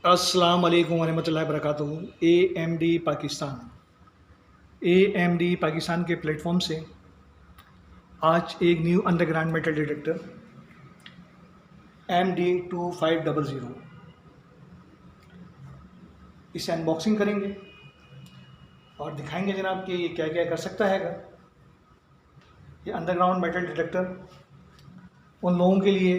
अस्सलाम वालेकुम वरहमतुल्लाहि वबरकातुहू। AMD पाकिस्तान के प्लेटफॉर्म से आज एक new underground metal detector MD2500 इसे अनबॉक्सिंग करेंगे और दिखाएंगे जनाब कि ये क्या क्या कर सकता है। ये अंडरग्राउंड मेटल डिटेक्टर उन लोगों के लिए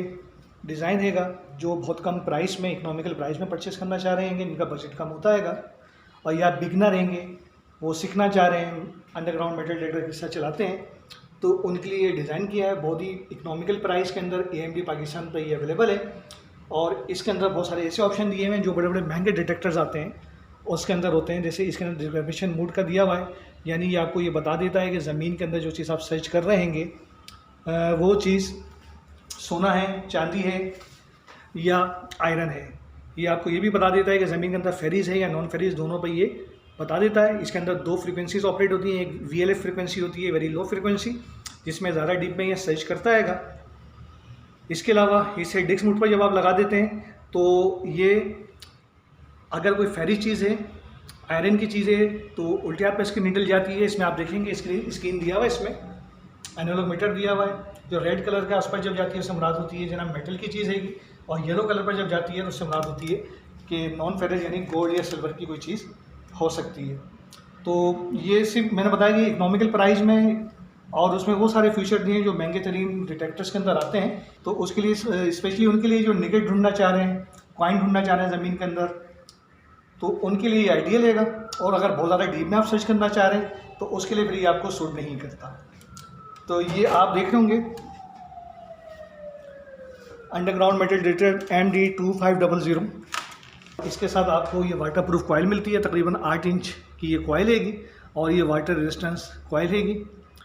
डिज़ाइन हैगा जो बहुत कम प्राइस में, इकोनॉमिकल प्राइस में परचेस करना चाह रहे हैं, इनका बजट कम होता हैगा, और या बिगनर रहेंगे वो सीखना चाह रहे हैं अंडरग्राउंड मेटल डिटेक्टर किस तरह चलाते हैं, तो उनके लिए ये डिज़ाइन किया है। बहुत ही इकोनॉमिकल प्राइस के अंदर AMD पाकिस्तान पर ये अवेलेबल है, और इसके अंदर बहुत सारे ऐसे ऑप्शन दिए हुए हैं जो बड़े बड़े महंगे डिटेक्टर्स आते हैं उसके अंदर होते हैं। जैसे इसके अंदर डिस्क्रिप्शन मोड का दिया हुआ है, यानी ये आपको ये बता देता है कि ज़मीन के अंदर जो चीज़ आप सर्च कर रहे हैं वो चीज़ सोना है, चांदी है या आयरन है। ये आपको ये भी बता देता है कि ज़मीन के अंदर फेरीज है या नॉन फेरीज, दोनों पर ये बता देता है। इसके अंदर दो फ्रीक्वेंसीज ऑपरेट होती हैं, एक VLF फ्रीक्वेंसी होती है, वेरी लो फ्रीक्वेंसी, जिसमें ज़्यादा डीप में ये सर्च करता है। इसके अलावा इसे डिस्क मोड पर जब आप लगा देते हैं तो ये अगर कोई फेरीज चीज़ है, आयरन की चीज़ है, तो उल्टे हाथ पर इसकी निडल जाती है। इसमें आप देखेंगे स्क्रीन दिया हुआ है, इसमें एनालॉग मीटर दिया हुआ है। जो रेड कलर का उस पर जब जाती है उससे मुराद होती है जनाब मेटल की चीज़ हैगी, और येलो कलर पर जब जाती है तो उससे मुराद होती है कि नॉन फेरस यानी गोल्ड या सिल्वर की कोई चीज़ हो सकती है। तो ये सिर्फ मैंने बताया कि इकोनॉमिकल प्राइस में, और उसमें वो सारे फीचर दिए हैं जो महंगे तरीन डिटेक्टर्स के अंदर आते हैं। तो उसके लिए स्पेशली उनके लिए जो निगेट ढूंढना चाह रहे हैं, कॉइन ढूंढना चाह रहे हैं ज़मीन के अंदर, तो उनके लिए ये आइडियल हैगा। और अगर बहुत ज़्यादा डीप में आप सर्च करना चाह रहे हैं तो उसके लिए फिर ये आपको सूट नहीं करता। तो ये आप देख रहे होंगे अंडरग्राउंड मेटल डिटेक्टर MD2500। इसके साथ आपको ये वाटर प्रूफ कॉइल मिलती है, तकरीबन 8 इंच की ये कॉइल हैगी, और ये वाटर रेजिस्टेंस कॉइल हैगी।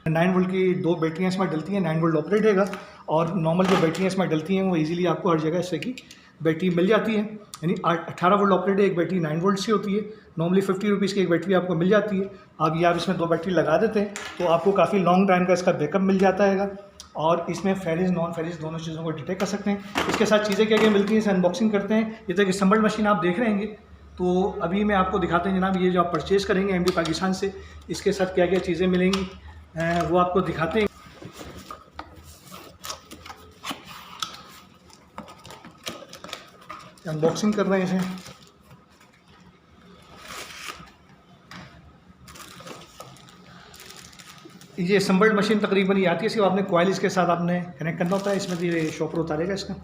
9 वोल्ट की दो बैटरियाँ इसमें डलती हैं, 9 वोल्ट ऑपरेट हैगा, और नॉर्मल जो बैटरियाँ इसमें डलती हैं वो इजीली आपको हर जगह इससे की बैटरी मिल जाती है। यानी 18 वोल्ट ऑपरेट है, एक बैटरी 9 वोल्ट की होती है। नॉर्मली 50 रुपीज़ की एक बैटरी आपको मिल जाती है। अब ये आप इसमें दो बैटरी लगा देते हैं तो आपको काफ़ी लॉन्ग टाइम का इसका बैकअप मिल जाता है, और इसमें फेरिस नॉन फेरिस दोनों चीज़ों को डिटेक्ट कर सकते हैं। इसके साथ चीज़ें क्या क्या मिलती हैं, इसे अनबॉक्सिंग करते हैं। ये तक असम्बल्ड मशीन आप देख रहे हैं, तो अभी मैं आपको दिखाते हैं जनाब। ये जो आप परचेज़ करेंगे MD पाकिस्तान से, इसके साथ क्या क्या चीज़ें मिलेंगी वो आपको दिखाते हैं। अनबॉक्सिंग कर रहे हैं इसे। ये असम्बल्ड मशीन तकरीबन ये आती है, सिर्फ आपने कॉइल इसके साथ आपने कनेक्ट करना होता है। इसमें तो ये शॉपर उतारेगा इसका।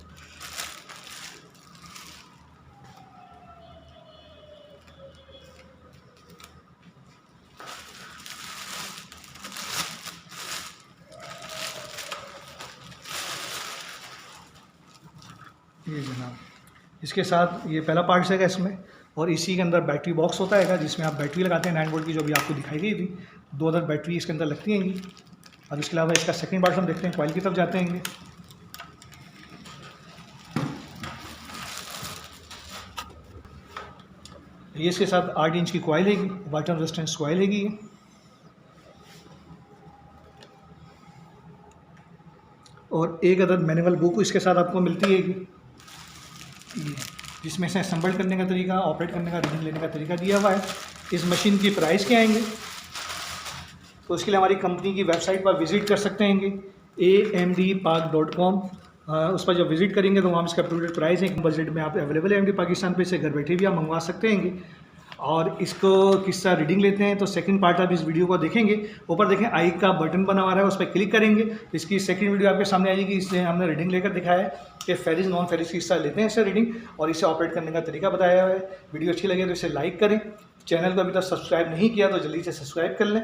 ये जनाब इसके साथ ये पहला पार्ट है इसमें, और इसी के अंदर बैटरी बॉक्स होता है जिसमें आप बैटरी लगाते हैं 9 वोल्ट की, जो भी आपको दिखाई गई थी। 2 अदर बैटरी इसके अंदर लगती हैं। और इसके अलावा इसका सेकंड पार्ट हम देखते हैं, कॉइल की तरफ जाते हैं। ये इसके साथ 8 इंच की कॉइल हैगी, वाटर रेजिस्टेंस कॉइल हैगी, और एक अदर मैनुअल बुक इसके साथ आपको मिलती है, जिसमें से असम्बल करने का तरीका, ऑपरेट करने का, रीडिंग लेने का तरीका दिया हुआ है। इस मशीन की प्राइस क्या आएंगे, तो उसके लिए हमारी कंपनी की वेबसाइट पर विज़िट कर सकते हैं, amdpark.com। उस पर जब विज़िट करेंगे तो वहाँ इसका प्रोडक्ट प्राइस है, बजट में आप अवेलेबल है MD पाकिस्तान पे, से घर बैठे भी आप मंगवा सकते हैं। और इसको किस तरह रीडिंग लेते हैं, तो सेकंड पार्ट आप इस वीडियो को देखेंगे। ऊपर देखें आई का बटन बना हुआ है, उस पर क्लिक करेंगे, इसकी सेकंड वीडियो आपके सामने आएगी। इससे हमने रीडिंग लेकर दिखाया है कि फेरिस नॉन फेरिस किस तरह लेते हैं इससे रीडिंग, और इसे ऑपरेट करने का तरीका बताया हुआ है। वीडियो अच्छी लगे तो इसे लाइक करें। चैनल को अभी तक सब्सक्राइब नहीं किया तो जल्दी से सब्सक्राइब कर लें।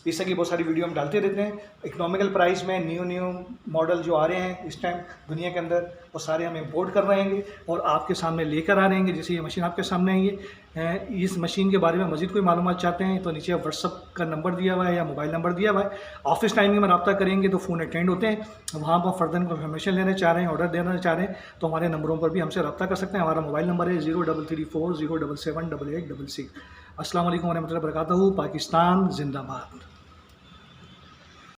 इस तरह की बहुत सारी वीडियो हम डालते रहते हैं। इकोनॉमिकल प्राइस में न्यू मॉडल जो आ रहे हैं इस टाइम दुनिया के अंदर, वो सारे हम इंपोर्ट कर रहे हैं और आपके सामने लेकर आ रहे हैं। जैसे ये मशीन आपके सामने है, ये इस मशीन के बारे में मज़ीद कोई मालूमात चाहते हैं तो नीचे व्हाट्सअप का नंबर दिया हुआ है या मोबाइल नंबर दिया हुआ है। ऑफिस टाइमिंग में रब्ता करेंगे तो फ़ोन अटेंड होते हैं, वहाँ पर फर्दर इन्फॉर्मेशन लेना चाह रहे हैं, ऑर्डर देना चाह रहे हैं तो हमारे नंबरों पर भी हमसे रब्ता कर सकते हैं। हमारा मोबाइल नंबर है 0334 077 8866। अस्सलाम वालेकुम वरहमतुल्लाहि वबरकातुहू। पाकिस्तान जिंदाबाद।